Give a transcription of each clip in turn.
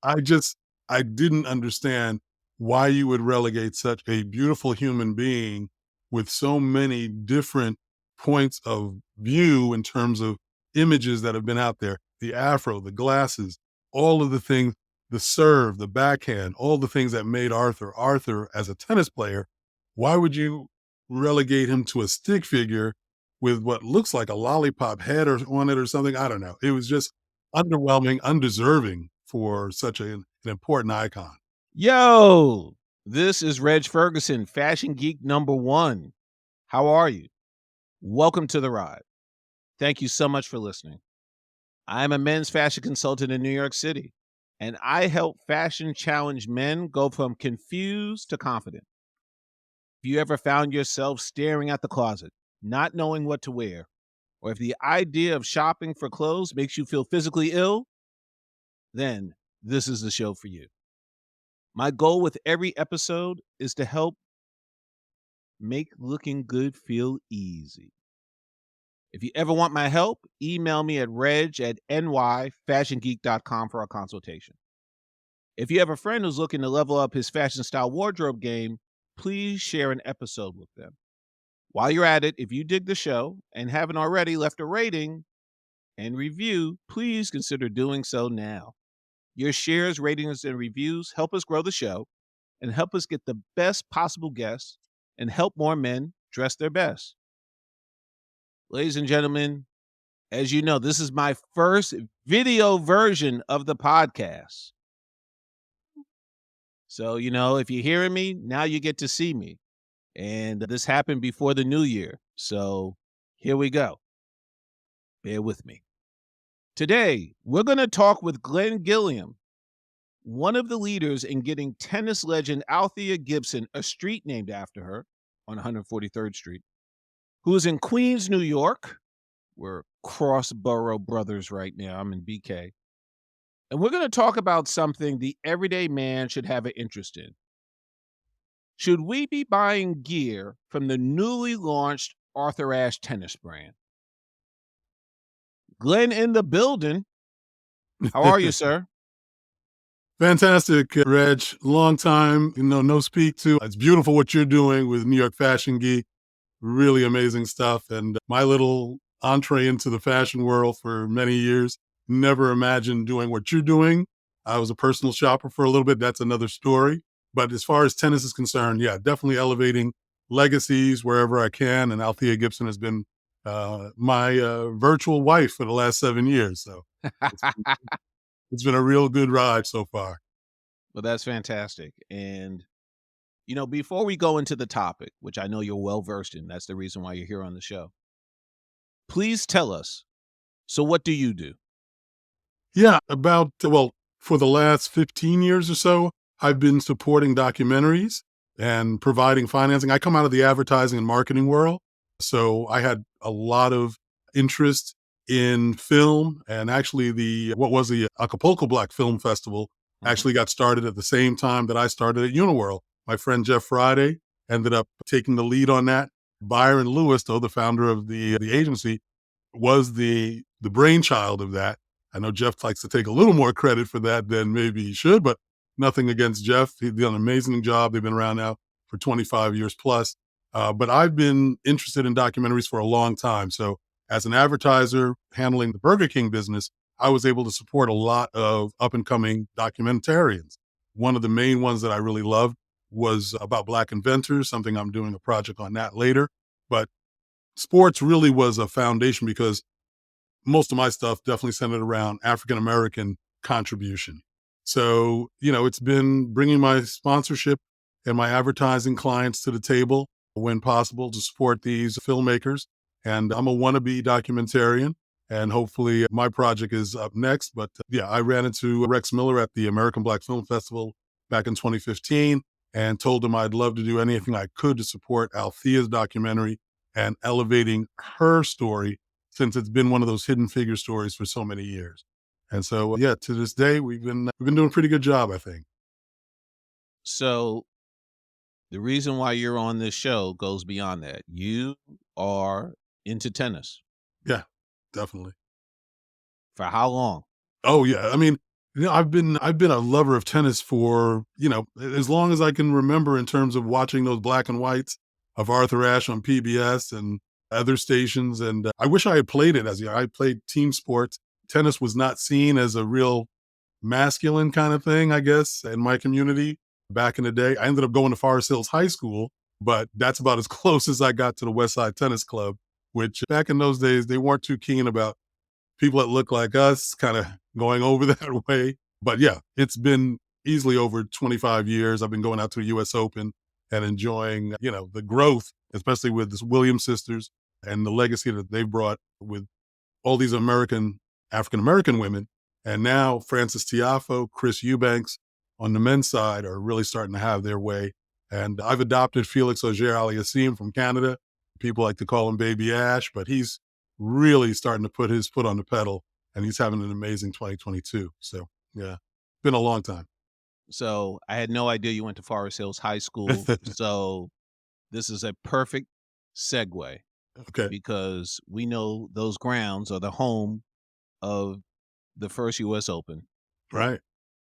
I just I didn't understand why you would relegate such a beautiful human being with so many different points of view in terms of images that have been out there. The afro, the glasses, all of the things, the serve, the backhand, all the things that made Arthur as a tennis player. Why would you relegate him to a stick figure with what looks like a lollipop head or on it or something? I don't know. It was just underwhelming, undeserving for such an important icon. Yo, this is Reg Ferguson, Fashion Geek number one. How are you? Welcome to the ride. Thank you so much for listening. I am a men's fashion consultant in New York City, and I help fashion challenged men go from confused to confident. If you ever found yourself staring at the closet, not knowing what to wear, or if the idea of shopping for clothes makes you feel physically ill, then this is the show for you. My goal with every episode is to help make looking good feel easy. If you ever want my help, email me at reg@nyfashiongeek.com for a consultation. If you have a friend who's looking to level up his fashion style wardrobe game, please share an episode with them. While you're at it, if you dig the show and haven't already left a rating and review, please consider doing so now. Your shares, ratings, and reviews help us grow the show and help us get the best possible guests and help more men dress their best. Ladies and gentlemen, as you know, this is my first video version of the podcast. So, if you're hearing me, now you get to see me. And this happened before the new year. So here we go. Bear with me. Today, we're going to talk with Glenn Gilliam, one of the leaders in getting tennis legend Althea Gibson a street named after her on 143rd Street, who is in Queens, New York. We're cross-borough brothers right now. I'm in BK. And we're going to talk about something the everyday man should have an interest in. Should we be buying gear from the newly launched Arthur Ashe tennis brand? Glenn in the building. How are you, sir? Fantastic, Reg. Long time, no speak to. It's beautiful what you're doing with New York Fashion Geek. Really amazing stuff. And my little entree into the fashion world for many years, never imagined doing what you're doing. I was a personal shopper for a little bit. That's another story. But as far as tennis is concerned, yeah, definitely elevating legacies wherever I can. And Althea Gibson has been my virtual wife for the last 7 years. So it's been a real good ride so far. Well, that's fantastic. And, before we go into the topic, which I know you're well versed in, that's the reason why you're here on the show. Please tell us, so what do you do? Yeah, for the last 15 years or so, I've been supporting documentaries and providing financing. I come out of the advertising and marketing world, so I had a lot of interest in film, and actually the Acapulco Black Film Festival actually got started at the same time that I started at Uniworld. My friend Jeff Friday ended up taking the lead on that. Byron Lewis, though, the founder of the agency, was the brainchild of that. I know Jeff likes to take a little more credit for that than maybe he should, but nothing against Jeff. He's done an amazing job. They've been around now for 25 years plus. But I've been interested in documentaries for a long time. So as an advertiser handling the Burger King business, I was able to support a lot of up and coming documentarians. One of the main ones that I really loved was about Black inventors, something I'm doing a project on that later. But sports really was a foundation because most of my stuff definitely centered around African-American contribution. So, it's been bringing my sponsorship and my advertising clients to the table when possible to support these filmmakers. And I'm a wannabe documentarian, and hopefully my project is up next. But I ran into Rex Miller at the American Black Film Festival back in 2015 and told him I'd love to do anything I could to support Althea's documentary and elevating her story, since it's been one of those hidden figure stories for so many years. And so, to this day, we've been doing a pretty good job, I think. So the reason why you're on this show goes beyond that. You are into tennis. Yeah, definitely. For how long? Oh, yeah. I mean, I've been a lover of tennis for, as long as I can remember in terms of watching those black and whites of Arthur Ashe on PBS and other stations. And I wish I had played it I played team sports. Tennis was not seen as a real masculine kind of thing, I guess, in my community back in the day. I ended up going to Forest Hills High School, but that's about as close as I got to the West Side Tennis Club, which back in those days, they weren't too keen about people that look like us kind of going over that way. But yeah, it's been easily over 25 years. I've been going out to the US Open and enjoying, the growth, especially with the Williams sisters and the legacy that they've brought with all these African American women. And now Francis Tiafo, Chris Eubanks on the men's side are really starting to have their way. And I've adopted Felix Auger-Aliassime from Canada. People like to call him Baby Ash, but he's really starting to put his foot on the pedal, and he's having an amazing 2022. So yeah, been a long time. So I had no idea you went to Forest Hills High School. So this is a perfect segue Okay. because we know those grounds are the home of the first US Open, Right.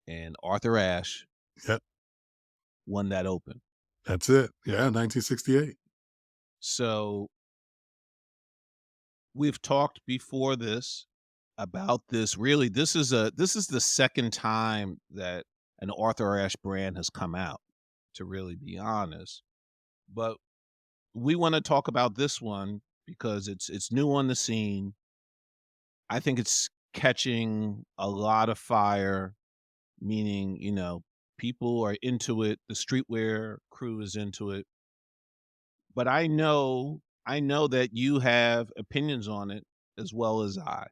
and Arthur Ashe Yep. won that Open. That's it. Yeah. 1968. So we've talked before this about this. Really, this is the second time that an Arthur Ashe brand has come out, to really be honest. But we want to talk about this one because it's new on the scene. I think it's catching a lot of fire, meaning, people are into it, the streetwear crew is into it. But I know that you have opinions on it as well as I.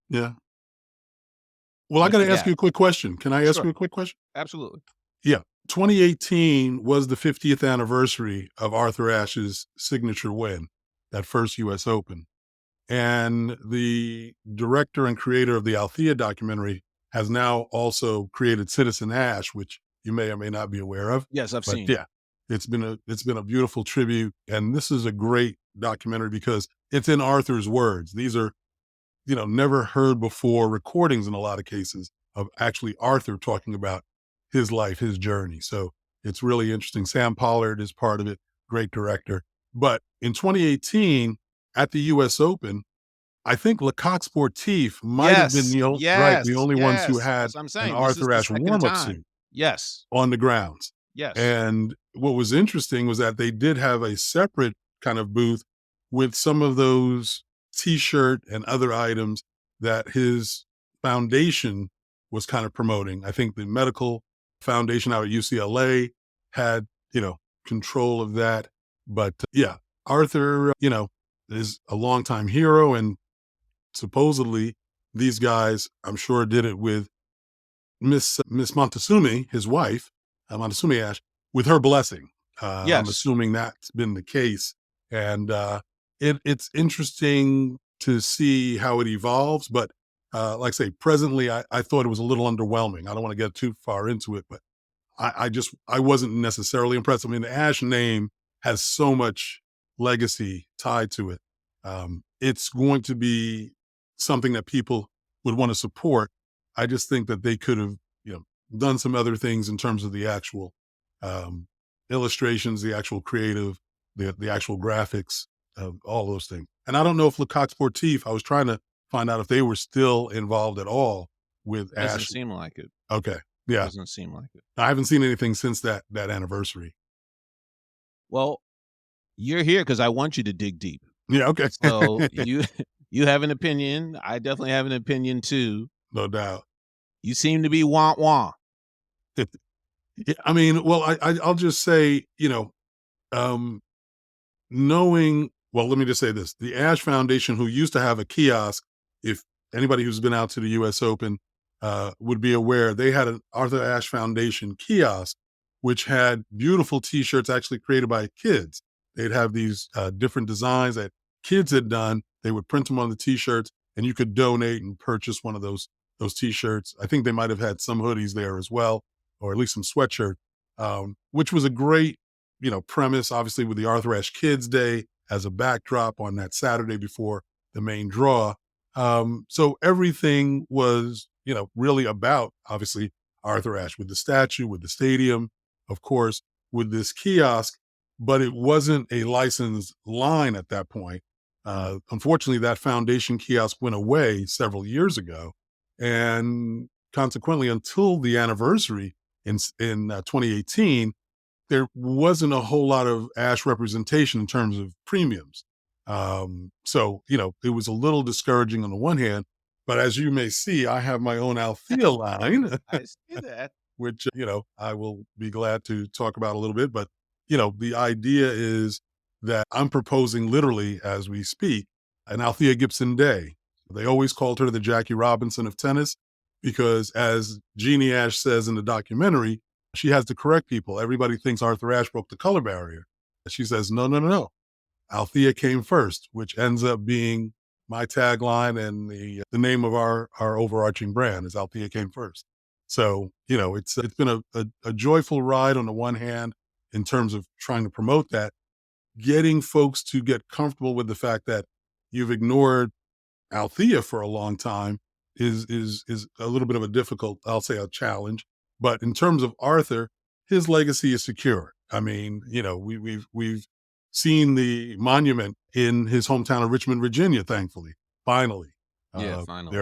Yeah. Well, I What got you to ask got? you a quick question. Can I ask Sure, you a quick question? absolutely. Yeah. 2018 was the 50th anniversary of Arthur Ashe's signature win, that first US Open. And the director and creator of the Althea documentary has now also created Citizen Ash, which you may or may not be aware of. Yes, I've But seen it. yeah, it's been a beautiful tribute. And this is a great documentary because it's in Arthur's words. These are, never heard before recordings in a lot of cases of actually Arthur talking about his life, his journey. So it's really interesting. Sam Pollard is part of it, great director. But in 2018, at the US Open, I think Lecoq Sportif might have been Yes, the yes, only ones who yes. had That's what I'm an saying. This is Arthur the Ashe second warm-up time. suit Yes, on the grounds. yes. And what was interesting was that they did have a separate kind of booth with some of those T-shirt and other items that his foundation was kind of promoting. I think the medical foundation out at UCLA had, control of that. But yeah, Arthur, is a longtime hero. And supposedly these guys, I'm sure, did it with Miss Montesumi, his wife, Montesumi Ash, with her blessing. I'm Yes. assuming that's been the case, and it's interesting to see how it evolves. But like I say, presently, I thought it was a little underwhelming. I don't want to get too far into it, but I wasn't necessarily impressed. I mean, the Ash name has so much legacy tied to it. It's going to be something that people would want to support. I just think that they could have, done some other things in terms of the actual illustrations, the actual creative, the actual graphics, all those things. And I don't know if Lecoq Sportif, I was trying to find out if they were still involved at all with Doesn't Ash. seem like it. Okay. Yeah. Doesn't seem like it. I haven't seen anything since that anniversary. Well, you're here because I want you to dig deep. Yeah, okay. So you have an opinion. I definitely have an opinion too. No doubt. You seem to be wah wah. Yeah, I mean, well, I'll just say, um, knowing, well, let me just say this. The Ash Foundation, who used to have a kiosk, if anybody who's been out to the US Open would be aware, they had an Arthur Ashe Foundation kiosk, which had beautiful T-shirts actually created by kids. They'd have these different designs that kids had done. They would print them on the T-shirts, and you could donate and purchase one of those T-shirts. I think they might have had some hoodies there as well, or at least some sweatshirt, which was a great, premise, obviously, with the Arthur Ashe Kids Day as a backdrop on that Saturday before the main draw. So everything was really about, obviously, Arthur Ashe with the statue, with the stadium, of course, with this kiosk, but it wasn't a licensed line at that point. Unfortunately, that foundation kiosk went away several years ago. And consequently, until the anniversary in 2018, there wasn't a whole lot of Ashe representation in terms of premiums. So, it was a little discouraging on the one hand, but as you may see, I have my own Althea line, I see that. which, I will be glad to talk about a little bit. But, the idea is that I'm proposing literally as we speak, an Althea Gibson Day. They always called her the Jackie Robinson of tennis because, as Jeannie Ashe says in the documentary, she has to correct people. Everybody thinks Arthur Ashe broke the color barrier. She says, no, no, no, no. Althea came first, which ends up being my tagline and the name of our overarching brand is Althea came first. So, it's been a joyful ride on the one hand in terms of trying to promote that, getting folks to get comfortable with the fact that you've ignored Althea for a long time is a little bit of a difficult, I'll say a challenge. But in terms of Arthur, his legacy is secure. I mean, we've seen the monument in his hometown of Richmond, Virginia, thankfully, finally. Yeah, finally.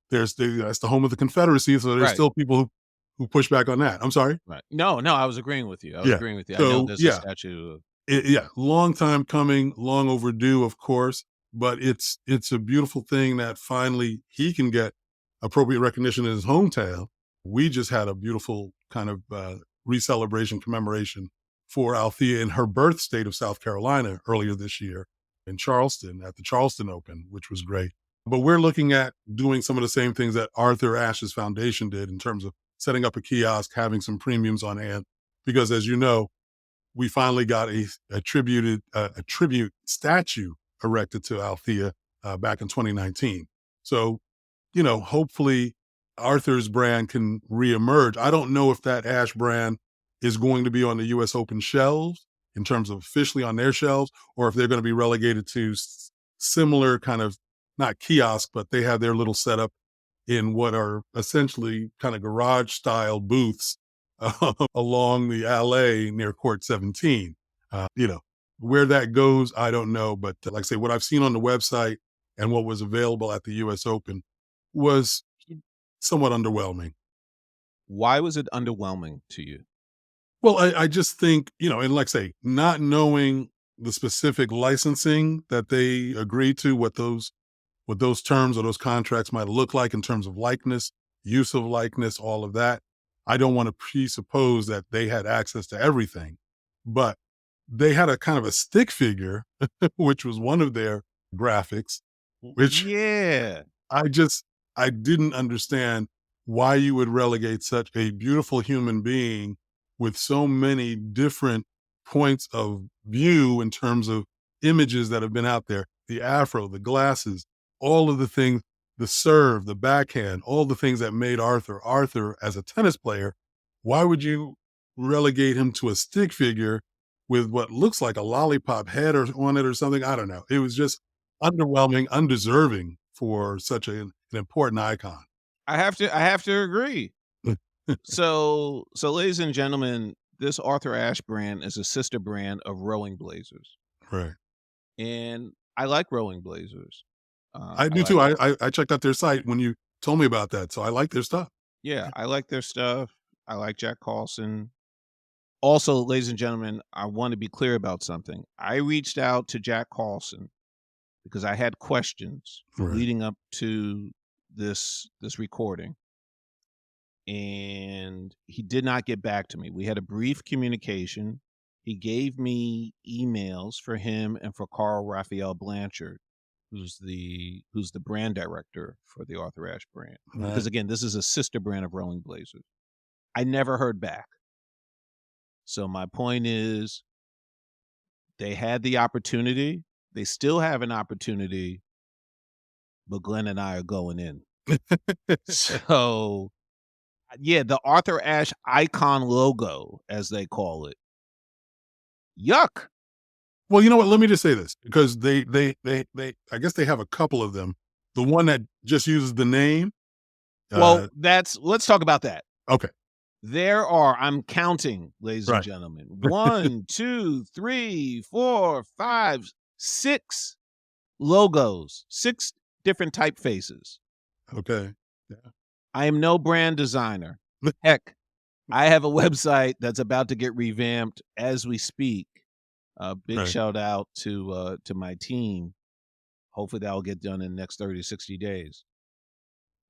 That's the home of the Confederacy, so there's Right. still people who push back on that. I'm sorry? Right. No, I was agreeing with you. I Yeah. know So, there's a yeah. statue of Yeah, long time coming, long overdue, of course, but it's a beautiful thing that finally he can get appropriate recognition in his hometown. We just had a beautiful kind of re-celebration commemoration for Althea in her birth state of South Carolina earlier this year in Charleston at the Charleston Open, which was great. But we're looking at doing some of the same things that Arthur Ashe's foundation did in terms of setting up a kiosk, having some premiums on hand, because as you know, we finally got a tribute statue erected to Althea back in 2019. So, hopefully Arthur's brand can reemerge. I don't know if that Ashe brand is going to be on the U.S. Open shelves in terms of officially on their shelves, or if they're going to be relegated to similar kind of, not kiosk, but they have their little setup in what are essentially kind of garage style booths along the alley near Court 17. Where that goes, I don't know. But like I say, what I've seen on the website and what was available at the U.S. Open was somewhat underwhelming. Why was it underwhelming to you? Well, I just think, and like I say, not knowing the specific licensing that they agreed to, what those terms or those contracts might look like in terms of likeness, use of likeness, all of that. I don't want to presuppose that they had access to everything, but they had a kind of a stick figure, which was one of their graphics, which Yeah. I didn't understand why you would relegate such a beautiful human being with so many different points of view in terms of images that have been out there, the afro, the glasses, all of the things, the serve, the backhand, all the things that made Arthur as a tennis player. Why would you relegate him to a stick figure with what looks like a lollipop head on it or something? I don't know. It was just underwhelming, undeserving for such an important icon. I have to agree. So, ladies and gentlemen, this Arthur Ashe brand is a sister brand of Rowing Blazers, Right. and I like Rowing Blazers. I do too. I checked out their site when you told me about that, so I like their stuff. Yeah, I like their stuff. I like Jack Carlson. Also, ladies and gentlemen, I want to be clear about something. I reached out to Jack Carlson because I had questions Right. leading up to this recording, and he did not get back to me. We had a brief communication. He gave me emails for him and for Carl Raphael Blanchard, who's the brand director for the Arthur Ashe brand. Right. Because again, this is a sister brand of Rowing Blazers. I never heard back. So my point is, they had the opportunity. They still have an opportunity, but Glenn and I are going in. So, yeah, the Arthur Ashe icon logo, as they call it. Yuck. Well, you know what? Let me just say this, because they I guess they have a couple of them. The one that just uses the name Well, let's talk about that. Okay. I'm counting, ladies and Right. gentlemen, 1, 2, 3, 4, 5, 6 logos, 6 different typefaces. Okay. I am no brand designer. Heck, I have a website that's about to get revamped as we speak. Big Right. shout out to my team. Hopefully that'll get done in the next 30 to 60 days.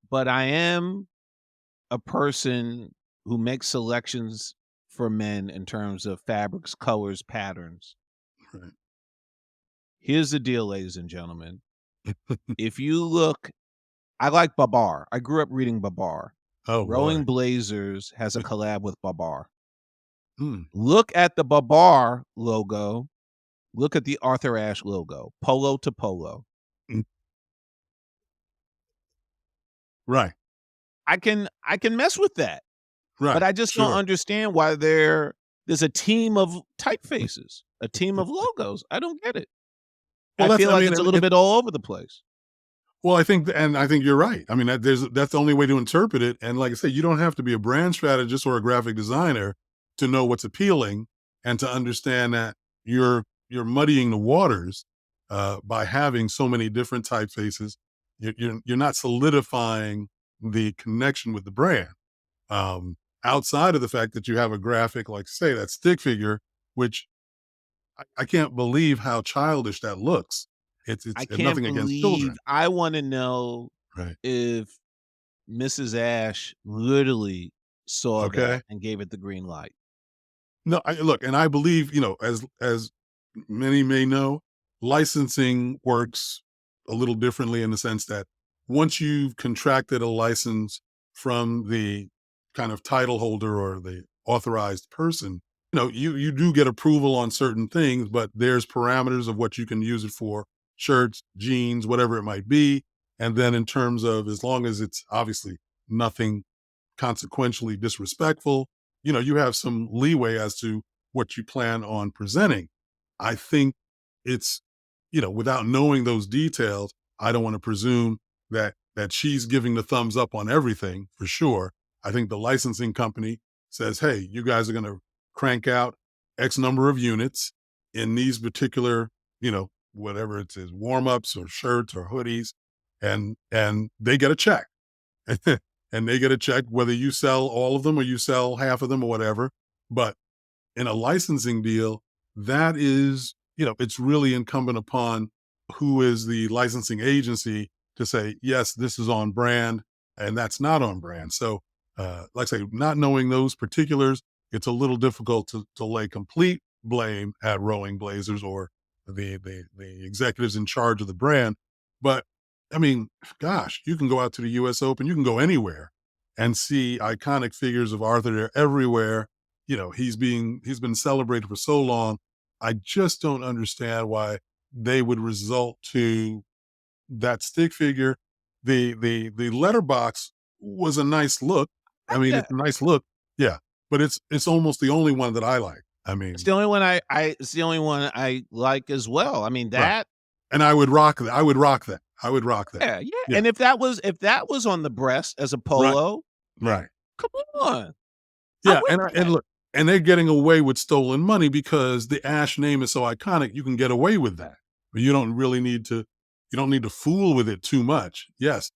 But I am a person who makes selections for men in terms of fabrics, colors, patterns. Right. Here's the deal, ladies and gentlemen. If you look, I like Babar. I grew up reading Babar. Oh, Rowing boy. Blazers has a collab with Babar. Hmm. Look at the Babar logo. Look at the Arthur Ashe logo, polo to polo. Mm. Right. I can mess with that, but Right. I just don't Sure. understand why there's a team of typefaces, a team of logos. I don't get it. Well, I feel I like mean, it's a little bit all over the place. well, I think, and I think you're right. I mean, that's the only way to interpret it. And like I said, you don't have to be a brand strategist or a graphic designer to know what's appealing and to understand that you're muddying the waters by having so many different typefaces. You're not solidifying the connection with the brand. Outside of the fact that you have a graphic, like say that stick figure, which I can't believe how childish that looks. I It's can't nothing against believe children, I wanna know right? if Mrs. Ashe literally saw Okay. that and gave it the green light. No, look, and I believe, as many may know, licensing works a little differently in the sense that once you've contracted a license from the kind of title holder or the authorized person, you do get approval on certain things, but there's parameters of what you can use it for: shirts, jeans, whatever it might be. And then in terms of, as long as it's obviously nothing consequentially disrespectful, you have some leeway as to what you plan on presenting. I think it's, without knowing those details, I don't want to presume that she's giving the thumbs up on everything for sure. I think the licensing company says, hey, you guys are going to crank out X number of units in these particular, whatever it is, warm-ups or shirts or hoodies, and they get a check. And they get a check whether you sell all of them or you sell half of them or whatever. But in a licensing deal, that is, it's really incumbent upon who is the licensing agency to say, yes, this is on brand and that's not on brand. So, like I say, not knowing those particulars, it's a little difficult to lay complete blame at Rowing Blazers or the executives in charge of the brand. But I mean, gosh, you can go out to the US Open, you can go anywhere and see iconic figures of Arthur. They're everywhere. He's been celebrated for so long. I just don't understand why they would result to that stick figure. The letterbox was a nice look. I mean, Yeah, it's a nice look. Yeah. But it's almost the only one that I like. I it's mean, the only one it's the only one I like as well. I mean, right. that And I would rock that. I would rock that. I would rock that. yeah, yeah, Yeah. and if that was on the breast as a Right. polo, Right. come on. I'm Yeah, with and that. look, and they're getting away with stolen money because the Ash name is so iconic. You can get away with that, but you don't really need to. You don't need to fool with it too much. Yes,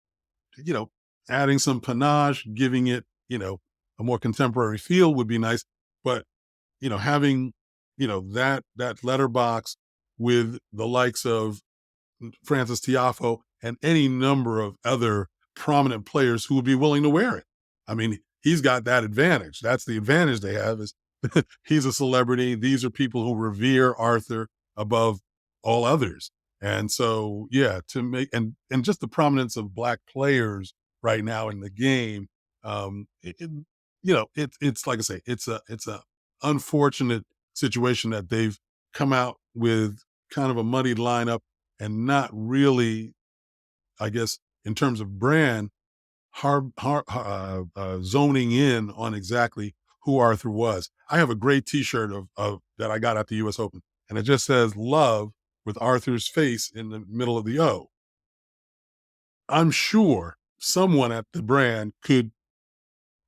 you know, adding some panache, giving it, a more contemporary feel would be nice. But having, that letterbox with the likes of Francis Tiafo and any number of other prominent players who would be willing to wear it. I mean, he's got that advantage. That's the advantage they have is he's a celebrity. These are people who revere Arthur above all others. And so, yeah, to make and just the prominence of black players right now in the game, it's like I say, it's a unfortunate situation that they've come out with kind of a muddied lineup and not really, I guess, in terms of brand, zoning in on exactly who Arthur was. I have a great T-shirt of that I got at the U.S. Open, and it just says "Love" with Arthur's face in the middle of the O. I'm sure someone at the brand could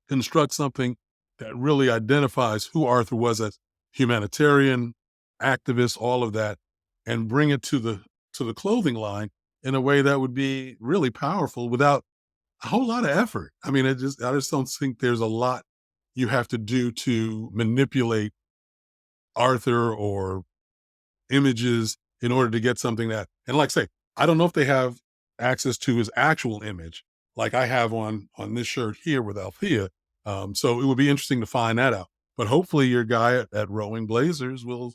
construct something that really identifies who Arthur was as humanitarian, activist, all of that, and bring it to the clothing line in a way that would be really powerful without a whole lot of effort. I mean, I just don't think there's a lot you have to do to manipulate Arthur or images in order to get something that, and like I say, I don't know if they have access to his actual image like I have on this shirt here with Althea. So it would be interesting to find that out. But hopefully your guy at Rowing Blazers will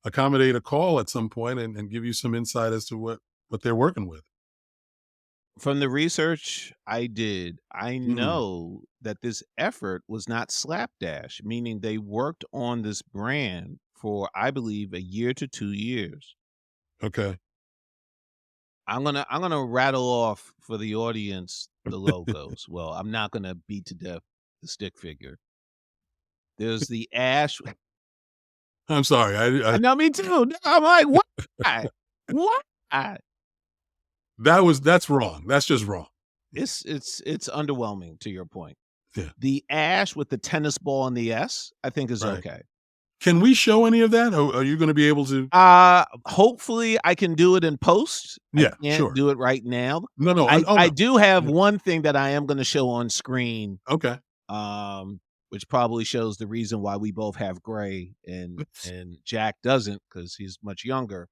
accommodate a call at some point and give you some insight as to what they're working with. From the research I did, I Mm, know that this effort was not slapdash, meaning they worked on this brand for, I believe, a year to 2 years. okay. I'm gonna rattle off for the audience the logos. Well, I'm not gonna beat to death the stick figure. There's the ash. I'm sorry. No, me too. No, I'm like, why? Why? That's wrong. That's just wrong. It's underwhelming to your point. Yeah. The ash with the tennis ball and the S, I think is Right. okay. Can we show any of that? Or are you going to be able to? Hopefully I can do it in post. I Yeah, can't sure. do it right now. No, no. I Oh I no. do have Yeah. one thing that I am gonna show on screen, Okay. which probably shows the reason why we both have gray and Jack doesn't because he's much younger.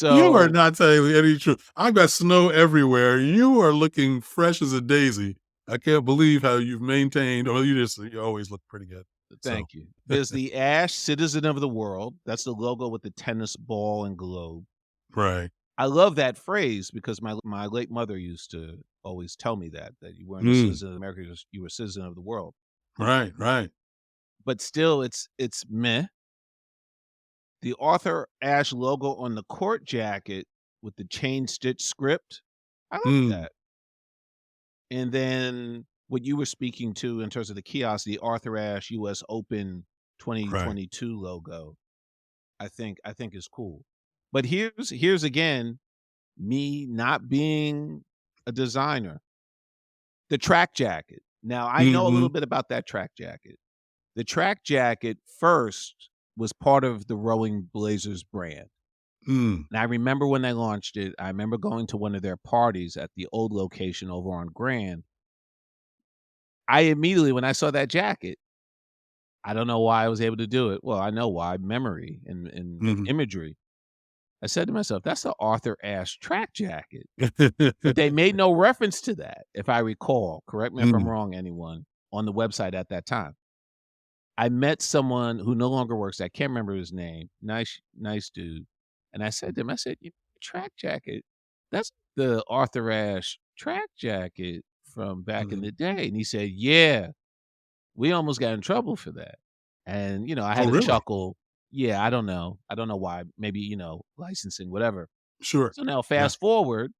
You are So not telling me any truth. I've got snow everywhere. You are looking fresh as a daisy. I can't believe how you've maintained, or you always look pretty good. So, thank you. There's the Ash Citizen of the World. That's the logo with the tennis ball and globe. right. I love that phrase because my late mother used to always tell me that you weren't a Mm, citizen of America, you were a citizen of the world. right, right. But still, it's meh. The Arthur Ashe logo on the court jacket with the chain stitch script, I like Mm, that. And then what you were speaking to in terms of the kiosk, the Arthur Ashe US Open right. 2022 logo, I think is cool. But here's again me not being a designer. The track jacket. Now I know a Hmm. little bit about that track jacket. The track jacket first was part of the Rowing Blazers brand. Mm, And I remember when they launched it, I remember going to one of their parties at the old location over on Grand. I immediately, when I saw that jacket, I don't know why I was able to do it. Well, I know why, memory and mhm. imagery. I said to myself, that's the Arthur Ashe track jacket. But they made no reference to that, if I recall. Correct me if I'm Mm, wrong, anyone, on the website at that time. I met someone who no longer works there. I can't remember his name. Nice dude. And I said to him, I said, "You track jacket, that's the Arthur Ashe track jacket from back in mhm. the day." And he said, "Yeah, we almost got in trouble for that." And, I Oh, had a really? chuckle. Yeah, I don't know. I don't know why. Maybe, licensing, whatever. Sure. So now Yeah. fast forward,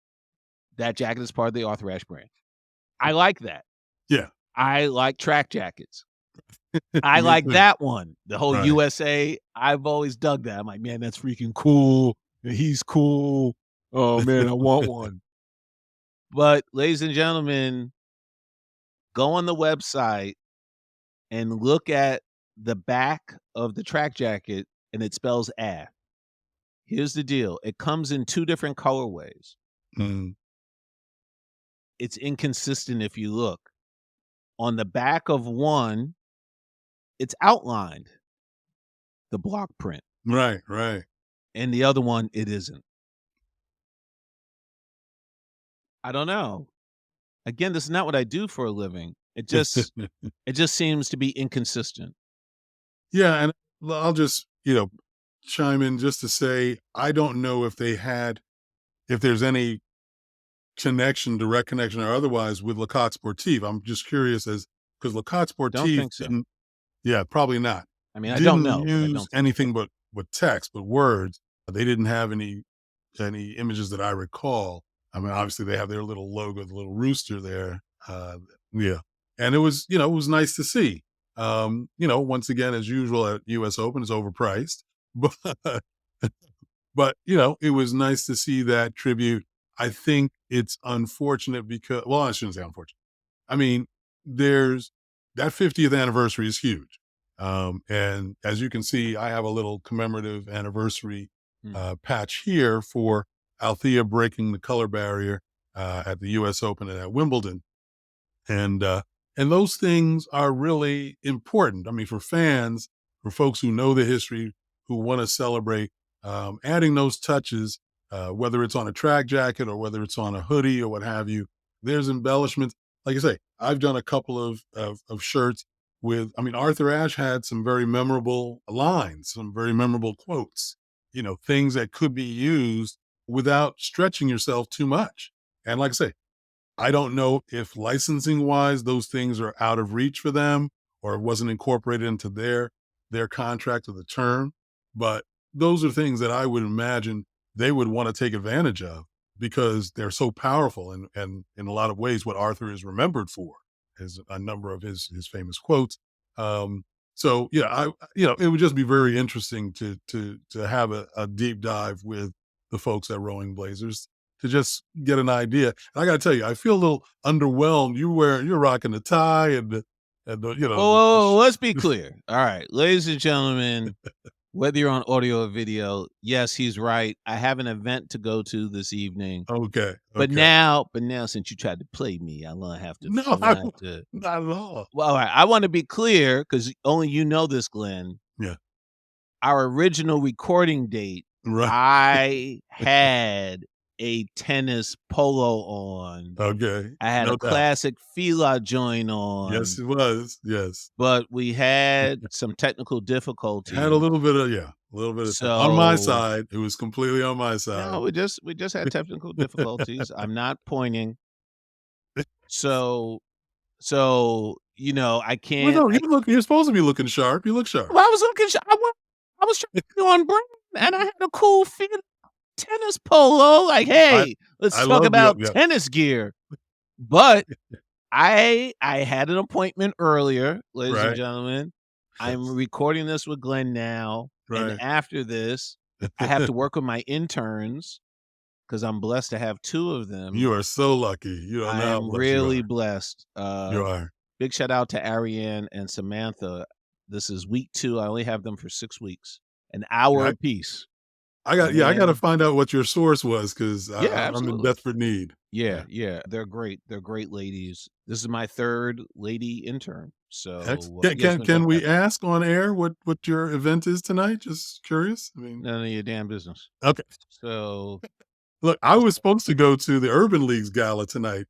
that jacket is part of the Arthur Ashe brand. I like that. Yeah. I like track jackets. I Me like too. that one. The whole Right. USA, I've always dug that. I'm like, "Man, that's freaking cool, and he's cool. Oh, man, I want one." But, ladies and gentlemen, go on the website and look at the back of the track jacket, and it spells "AF." Here's the deal, it comes in 2 different colorways. Mm, It's inconsistent if you look. On the back of one, it's outlined, the block print, right, right. and the other one, it isn't. I don't know. Again, this is not what I do for a living. It just seems to be inconsistent. Yeah, and I'll just, chime in just to say I don't know if there's any connection, direct connection or otherwise with Le Coq Sportif. I'm just curious as because Le Coq Don't Sportif think so. didn't, yeah, probably not. I mean, I don't Didn't know, but I use don't think so. anything but text, but words. They didn't have any images that I recall. I mean, obviously they have their little logo, the little rooster there. Yeah. And it was nice to see. Once again, as usual at US Open, it's overpriced. But it was nice to see that tribute. I think it's unfortunate because, well, I shouldn't say unfortunate. I mean, there's that 50th anniversary is huge. And as you can see, I have a little commemorative anniversary patch here for Althea breaking the color barrier at the U.S. Open and at Wimbledon. And those things are really important. I mean, for fans, for folks who know the history, who want to celebrate, adding those touches, whether it's on a track jacket or whether it's on a hoodie or what have you, there's embellishments. Like I say, I've done a couple of shirts with, I mean, Arthur Ashe had some very memorable lines, some very memorable quotes, things that could be used without stretching yourself too much. And like I say, I don't know if licensing wise, those things are out of reach for them or it wasn't incorporated into their contract or the term. But those are things that I would imagine they would want to take advantage of because they're so powerful. And in a lot of ways, what Arthur is remembered for is a number of his famous quotes. So yeah, it would just be very interesting to have a deep dive with the folks at Rowing Blazers to just get an idea. And I got to tell you, I feel a little underwhelmed. You're rocking the tie and the Oh, let's be clear. All right, ladies and gentlemen, whether you're on audio or video, yes, he's right. I have an event to go to this evening. Okay. But now, since you tried to play me, I'm gonna have to. No, not at all. Well, all right. I want to be clear because only you know this, Glenn. Yeah. Our original recording date, Right. I had a tennis polo on. Okay. I had a classic Fila joint on. Yes, it was. Yes. But we had some technical difficulties. Had a little bit of So on my side. It was completely on my side. No, we just had technical difficulties. I'm not pointing. So I can't. Well, no, you're supposed to be looking sharp. You look sharp. Well, I was looking sharp. I was trying to be on brand, and I had a cool Fila tennis polo. Like, hey, let's talk about tennis gear. But I had an appointment earlier, ladies and gentlemen. I'm recording this with Glenn now. And after this, I have to work with my interns because I'm blessed to have two of them. You are so lucky. I'm really blessed. You are. Big shout out to Ariane and Samantha. This is week 2. I only have them for 6 weeks, an hour apiece. I got to find out what your source was because I'm in desperate need. Yeah, they're great. They're great ladies. This is my 3rd lady intern. So can we ask on air what your event is tonight? Just curious. I mean, none of your damn business. Okay. So look, I was supposed to go to the Urban Leagues gala tonight.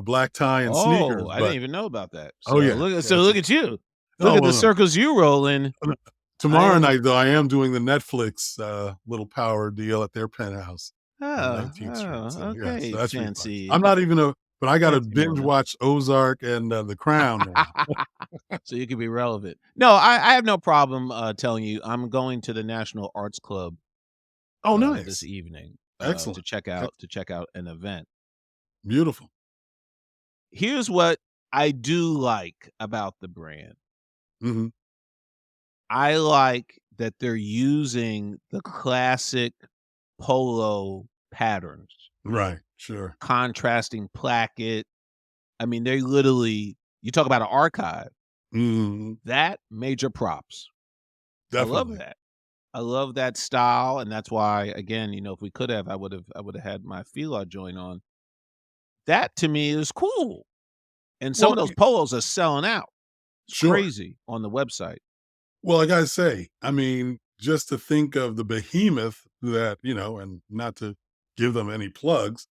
Black tie and sneakers. I didn't even know about that. So, look at you. Look at the circles you rolling. Tomorrow night, though, I am doing the Netflix little power deal at their penthouse. Okay, so that's fancy. I'm not even but I got to binge watch Ozark and The Crown now. So you can be relevant. No, I have no problem telling you I'm going to the National Arts Club. Oh, nice. This evening. Excellent. To check out an event. Beautiful. Here's what I do like about the brand. Mm-hmm. I like that they're using the classic polo patterns. Right, sure. Contrasting placket. I mean, they literally, you talk about an archive. Mm-hmm. That major props. Definitely. I love that. I love that style, and that's why, again, if we could have, I would have had my Fila joint on. That to me is cool. And some of those polos are selling out. It's crazy on the website. Well, I gotta say, I mean, just to think of the behemoth that, and not to give them any plugs,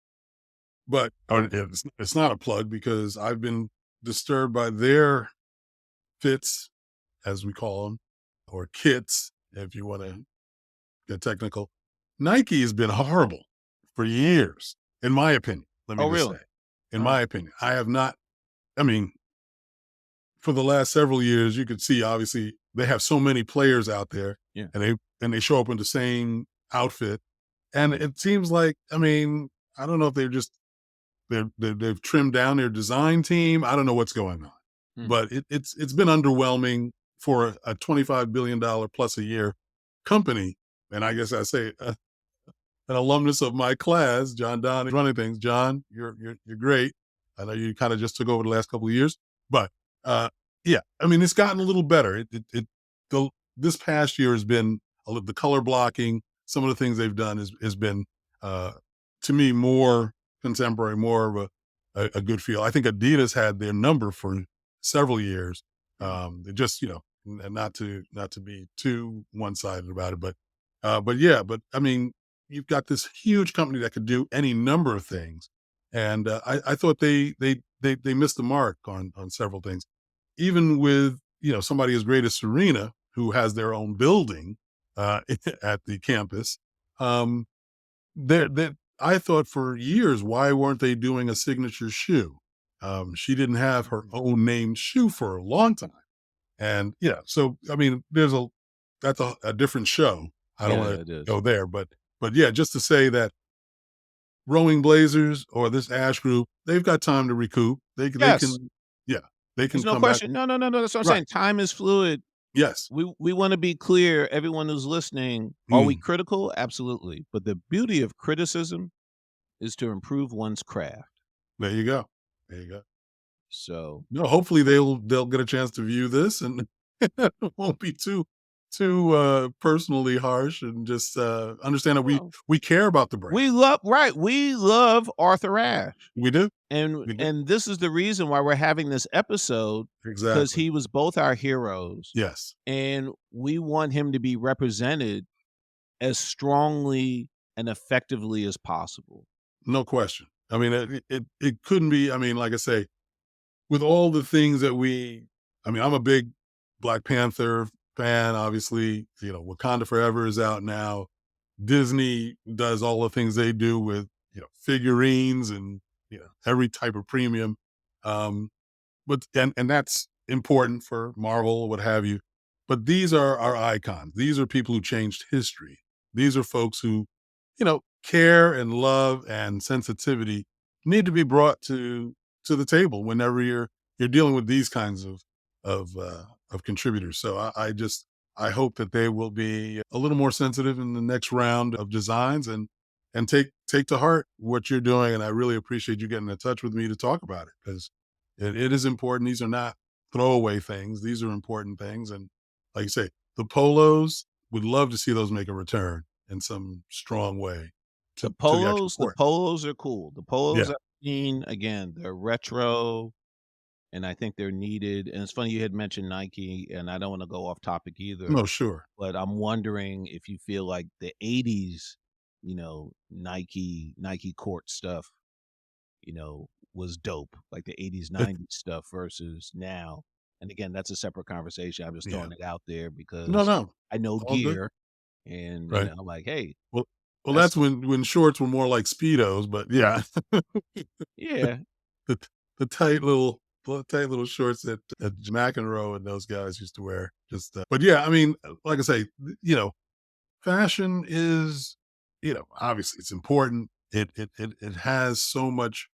but it's not a plug because I've been disturbed by their fits, as we call them, or kits, if you want to get technical. Nike has been horrible for years, in my opinion. Let me just say, in my opinion, I have not. I mean, for the last several years, you could see obviously they have so many players out there, and they show up in the same outfit, and it seems like, I mean, I don't know if they've trimmed down their design team. I don't know what's going on, but it's been underwhelming for a $25 billion plus a year company, and I guess I say an alumnus of my class, John Don, is running things. John, you're great. I know you kind of just took over the last couple of years, but uh, yeah, I mean, it's gotten a little better. The, this past year has been the color blocking. Some of the things they've done has been uh, to me more contemporary, more of a good feel. I think Adidas had their number for several years. They just and not to be too one sided about it, but yeah, but I mean, you've got this huge company that could do any number of things, and I thought they missed the mark on several things, even with somebody as great as Serena, who has their own building at the campus. Um, that I thought for years, why weren't they doing a signature shoe? She didn't have her own named shoe for a long time, and so I mean, that's a different show. I don't Yeah, want to it is. go there, but yeah, just to say that Rowing Blazers or this Ash group, they've got time to recoup. They Yes, can, yeah, they there's can no come back. question. No, no, no, no. That's what I'm Right. saying. Time is fluid. Yes. We want to be clear. Everyone who's listening, are we Mm, critical? Absolutely. But the beauty of criticism is to improve one's craft. there you go. There you go. So, No, hopefully they'll get a chance to view this and it won't be too personally harsh, and just understand that we well, we care about the brand. we love Arthur Ashe. We do. And We do. and this is the reason why we're having this episode, because Exactly. he was both our heroes, Yes. and we want him to be represented as strongly and effectively as possible. No question. I mean, it couldn't be. I mean, like I say, with all the things that I mean, I'm a big Black Panther fan. Obviously, Wakanda Forever is out now. Disney does all the things they do with figurines and every type of premium. Um, but and that's important for Marvel, what have you. But these are our icons. These are people who changed history. These are folks who, care and love and sensitivity need to be brought to the table whenever you're dealing with these kinds of contributors. So I hope that they will be a little more sensitive in the next round of designs, and take to heart what you're doing. And I really appreciate you getting in touch with me to talk about it, because it is important. These are not throwaway things. These are important things. And like you say, the polos, would love to see those make a return in some strong way to the actual The sport. polos are cool. The polos Yeah. I've seen, again, they're retro, and I think they're needed. And it's funny you had mentioned Nike, and I don't want to go off topic either, No, sure. but I'm wondering if you feel like the '80s, Nike court stuff, was dope, like the '80s, '90s stuff versus now. And again, that's a separate conversation. I'm just Yeah. throwing it out there No, because no. I know All good. gear, and Right. I'm like, hey, Well, that's that's when shorts were more like Speedos, but yeah. yeah, the the tight little shorts that McEnroe and those guys used to wear. Just but yeah, I mean, like I say, fashion is, obviously it's important. It has so much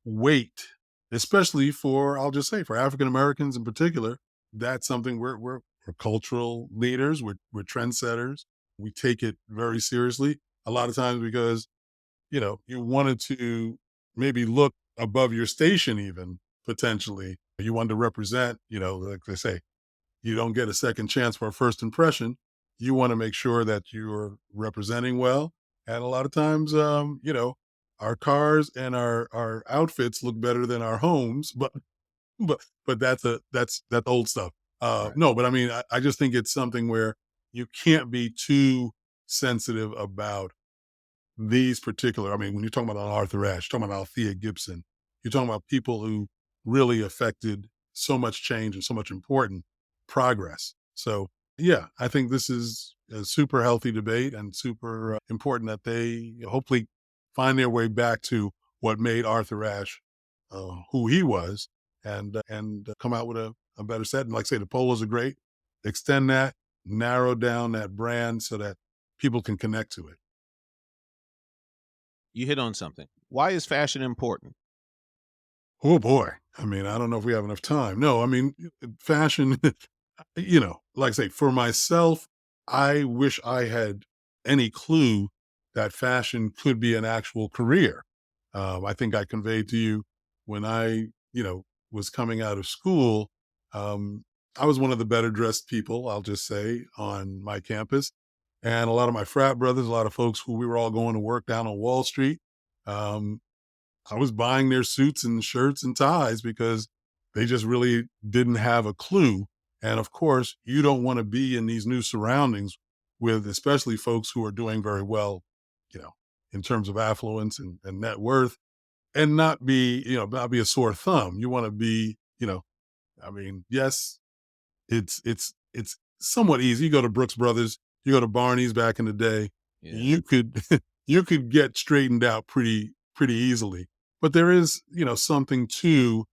weight, especially for, I'll just say, for African Americans in particular. That's something we're cultural leaders. We're trendsetters. We take it very seriously. A lot of times because you wanted to maybe look above your station, even potentially. You wanted to represent, like they say, you don't get a second chance for a first impression. You want to make sure that you're representing well. And a lot of times, our cars and our outfits look better than our homes, but that's old stuff. right. No, but I mean, I just think it's something where you can't be too sensitive about these particular. I mean, when you're talking about Arthur Ashe, talking about Althea Gibson, you're talking about people who really affected so much change and so much important progress. So, yeah, I think this is a super healthy debate, and super important that they hopefully find their way back to what made Arthur Ashe who he was, and come out with a better set. And like I say, the polos are great. Extend that, narrow down that brand so that people can connect to it. You hit on something. Why is fashion important? Oh boy. I mean, I don't know if we have enough time. No, I mean, fashion, like I say, for myself, I wish I had any clue that fashion could be an actual career. I think I conveyed to you when I, was coming out of school, um, I was one of the better dressed people, I'll just say, on my campus. And a lot of my frat brothers, a lot of folks who we were all going to work down on Wall Street, um, I was buying their suits and shirts and ties because they just really didn't have a clue. And of course, you don't want to be in these new surroundings with especially folks who are doing very well, you know, in terms of affluence and net worth, and not be a sore thumb. You want to be, I mean, yes, it's somewhat easy. You go to Brooks Brothers, you go to Barney's back in the day, Yeah. you could you could get straightened out pretty easily. But there is, something to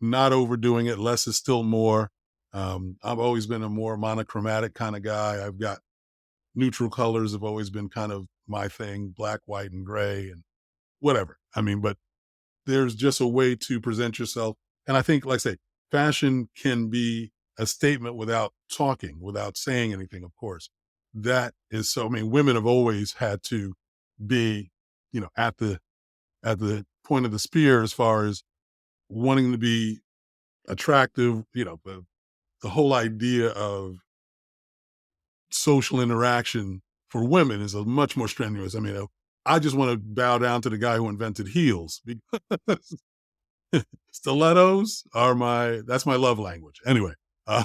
not overdoing it. Less is still more. I've always been a more monochromatic kind of guy. I've got neutral colors have always been kind of my thing, black, white, and gray, and whatever. I mean, but there's just a way to present yourself. And I think, like I say, fashion can be a statement without talking, without saying anything, of course. That is so, I mean, women have always had to be, at the point of the spear as far as wanting to be attractive, the whole idea of social interaction for women is a much more strenuous. I mean, I just want to bow down to the guy who invented heels because stilettos are that's my love language. Anyway, uh,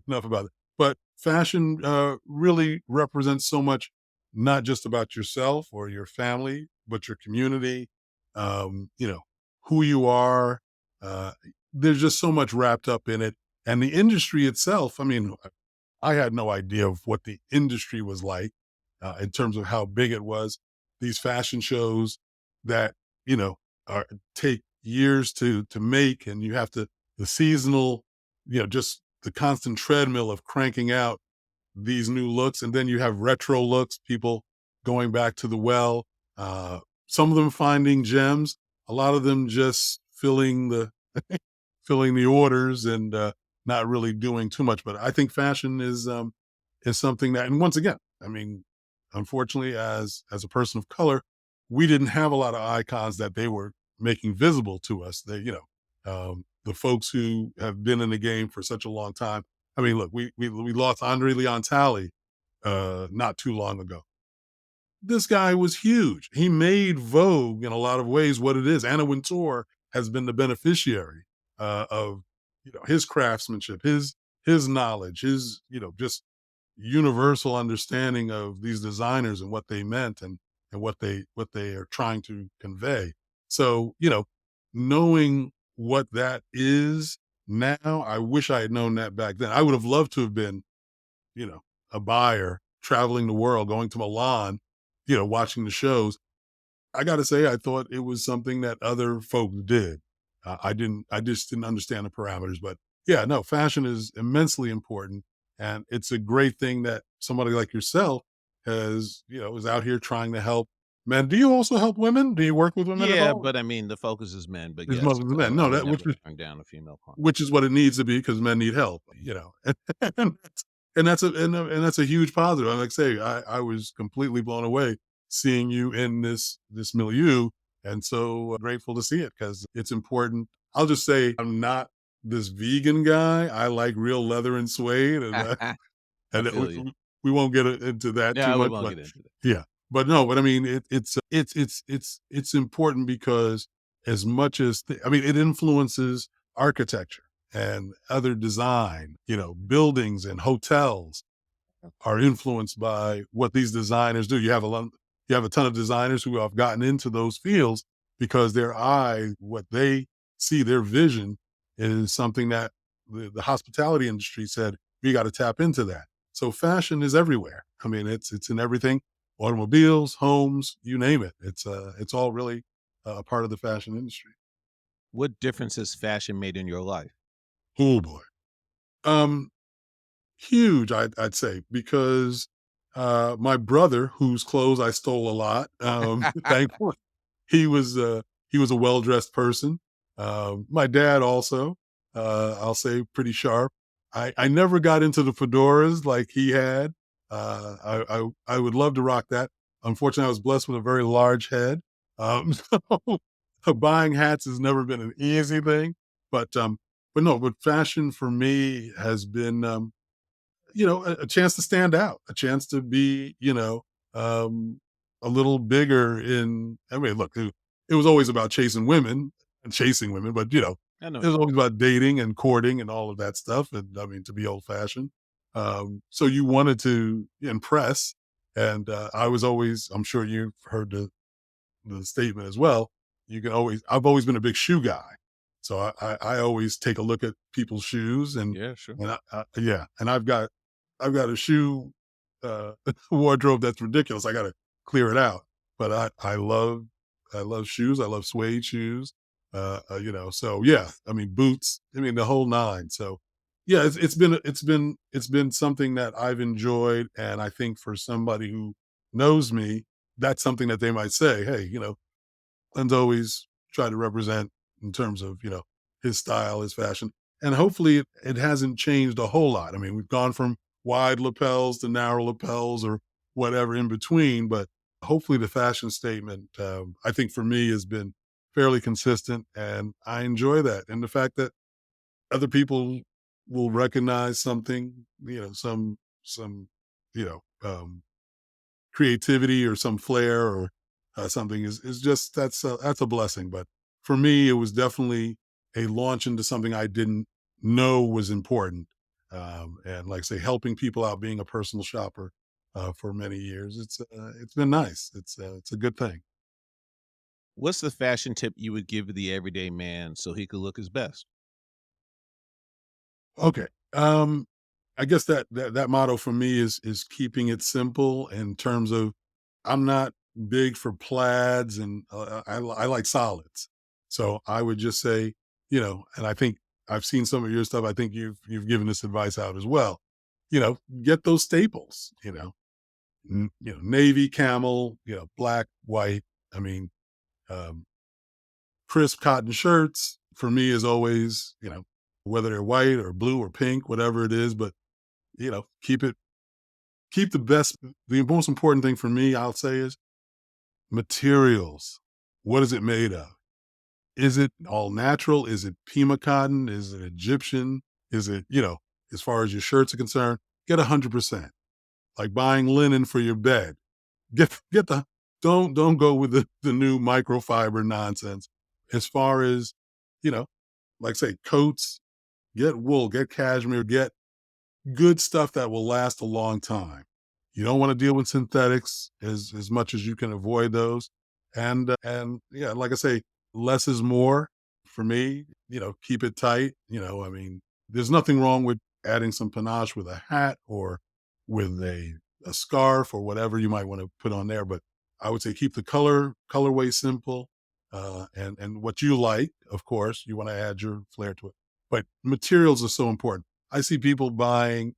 enough about it. But fashion really represents so much, not just about yourself or your family, but your community, who you are. Uh, there's just so much wrapped up in it. And the industry itself, I mean, I had no idea of what the industry was like in terms of how big it was. These fashion shows that, are take years to make, and you have to the seasonal, just the constant treadmill of cranking out these new looks, and then you have retro looks, people going back to the well, some of them finding gems, a lot of them just filling the filling the orders and not really doing too much. But I think fashion is something that, and once again, I mean, unfortunately, as a person of color, we didn't have a lot of icons that they were making visible to us. The folks who have been in the game for such a long time. I mean, look, we lost Andre Leon Talley not too long ago. This guy was huge. He made Vogue in a lot of ways what it is. Anna Wintour has been the beneficiary of his craftsmanship, his knowledge, his just universal understanding of these designers and what they meant and what they are trying to convey. So knowing what that is now, I wish I had known that back then. I would have loved to have been you know, a buyer traveling the world, going to Milan, watching the shows. I got to say, I thought it was something that other folks did. I just didn't understand the parameters, but yeah, no, fashion is immensely important. And it's a great thing that somebody like yourself is out here trying to help men. Do you also help women? Do you work with women at Yeah, all? but I mean, the focus is men. But It's yes, mostly the men. No, I would that never turn down a female client. which is what it needs to be because men need help. And, that's a huge positive. And like I say, I was completely blown away seeing you in this milieu, and so grateful to see it because it's important. I'll just say I'm not this vegan guy. I like real leather and suede, and I and feel you. we won't get into that too Yeah, we much, won't but get into that. yeah. But no, but I mean, it's important because as much as I mean, it influences architecture and other design. Buildings and hotels are influenced by what these designers do. You have a ton of designers who have gotten into those fields because their eye, what they see, their vision is something that the hospitality industry said we got to tap into that. So fashion is everywhere. I mean, it's in everything, automobiles, homes, you name it. It's all really a part of the fashion industry. What difference has fashion made in your life? Oh boy. Um, Huge, I'd say, because my brother, whose clothes I stole a lot, thankfully, he was he was a well dressed person. My dad also, I'll say, pretty sharp. I never got into the fedoras like he had. I would love to rock that. Unfortunately, I was blessed with a very large head. So buying hats has never been an easy thing. But no, but fashion for me has been, a chance to stand out, a chance to be, um, a little bigger in. I mean, look, it was always about chasing women and chasing women, but I know. it was always about dating and courting and all of that stuff. And I mean, to be old fashioned, so you wanted to impress, and I was always. I'm sure you've heard the statement as well. I've always been a big shoe guy. So I always take a look at people's shoes Yeah, sure. yeah, and I've got a shoe wardrobe that's ridiculous. I got to clear it out, but I love shoes. I love suede shoes. So yeah, I mean boots. I mean the whole nine. So yeah, it's been something that I've enjoyed, and I think for somebody who knows me, that's something that they might say, hey, Glenn's always tried to represent in terms of, his style, his fashion. And hopefully it hasn't changed a whole lot. I mean, we've gone from wide lapels to narrow lapels or whatever in between, but hopefully the fashion statement, I think for me has been fairly consistent, and I enjoy that. And the fact that other people will recognize something, some, you know, um, creativity or some flair or something is just that's a blessing. But for me, it was definitely a launch into something I didn't know was important. And like I say, helping people out, being a personal shopper for many years, it's been nice. It's a good thing. What's the fashion tip you would give the everyday man so he could look his best? Okay. I guess that motto for me is keeping it simple in terms of I'm not big for plaids, and I like solids. So I would just say, and I think I've seen some of your stuff. I think you've given this advice out as well. Get those staples. Navy, camel, black, white. I mean, um, crisp cotton shirts for me is always, whether they're white or blue or pink, whatever it is, but keep the best. The most important thing for me, I'll say, is materials. What is it made of? Is it all natural? Is it Pima cotton? Is it Egyptian? Is it, as far as your shirts are concerned, get 100%. Like buying linen for your bed. Get the don't go with the new microfiber nonsense. As far as, you know, like say coats, get wool, get cashmere, get good stuff that will last a long time. You don't want to deal with synthetics as much as you can avoid those. And yeah, like I say, less is more for me. Keep it tight. I mean, there's nothing wrong with adding some panache with a hat or with a scarf or whatever you might want to put on there. But I would say keep the colorway simple, and what you like. Of course, you want to add your flair to it. But materials are so important. I see people buying,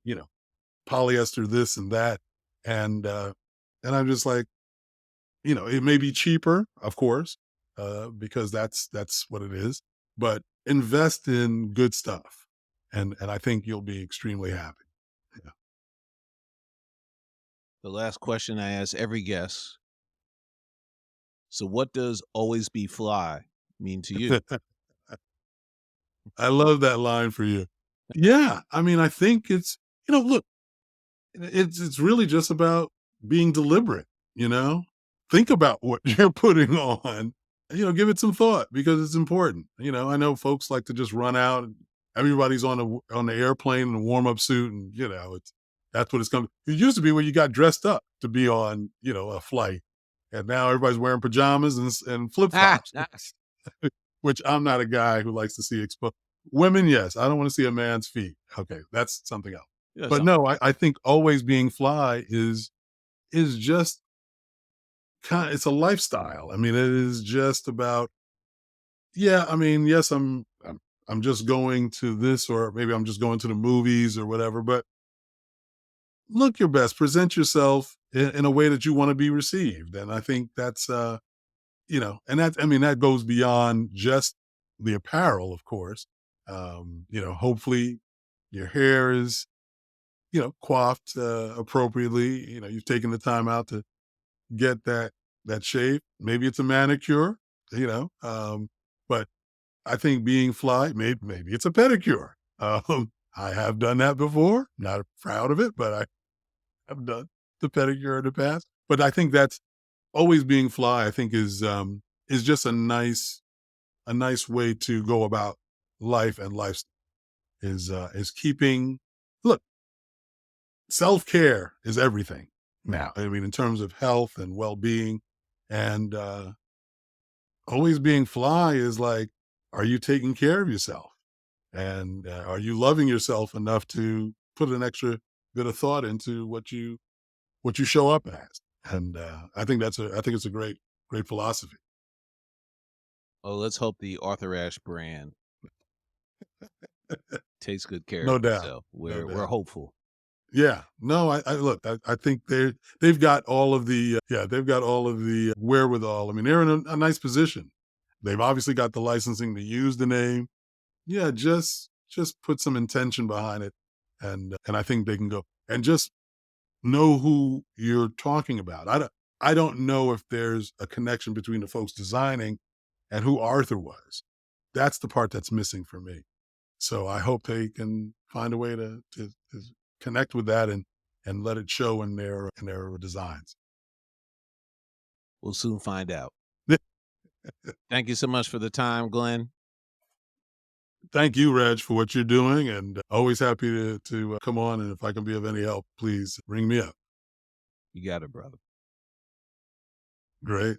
polyester this and that, and I'm just like, it may be cheaper, of course, because that's what it is. But invest in good stuff, and I think you'll be extremely happy. The last question I ask every guest. So, what does always be fly mean to you? Yeah. I love that line for you. Yeah, I mean, I think look, it's really just about being deliberate, you know? Think about what you're putting on, give it some thought because it's important. I know folks like to just run out and everybody's on the airplane in a warm-up suit, and that's what it's coming. It used to be where you got dressed up to be on, a flight. And now everybody's wearing pajamas and Ah, flip-flops, ah, which I'm not a guy who likes to see exposed. Women, yes. I don't want to see a man's feet. Okay, that's something else. yeah, But so no, I think always being fly is just it's a lifestyle. I mean, it is just about, yeah, I mean, yes, I'm just going to this, or maybe I'm just going to the movies or whatever, but look your best, present yourself in a way that you want to be received. And I think that's and that, I mean, that goes beyond just the apparel, of course. Hopefully your hair is, coiffed appropriately. You've taken the time out to get that shape. Maybe it's a manicure, but I think being fly, maybe it's a pedicure. I have done that before. Not proud of it, but I have done the pedicure in the past. But I think that's always being fly. I think is just a nice way to go about life and lifestyle. Is keeping look, self-care is everything now. I mean, in terms of health and well-being, and always being fly is like, are you taking care of yourself? And are you loving yourself enough to put an extra bit of thought into what you show up as? And I think it's a great philosophy. Oh, let's hope the Arthur Ashe brand takes good care No of doubt, itself. no We're doubt. hopeful. Yeah, no, I look, I think they've got all of the they've got all of the wherewithal. I mean, they're in a nice position. They've obviously got the licensing to use the name. Yeah, just put some intention behind it, and I think they can go and just know who you're talking about. I don't know if there's a connection between the folks designing and who Arthur was. That's the part that's missing for me. So I hope they can find a way to connect with that and let it show in their designs. We'll soon find out. Thank you so much for the time, Glenn. Thank you, Reg, for what you're doing, and always happy to come on. And if I can be of any help, please ring me up. You got it, brother. Great.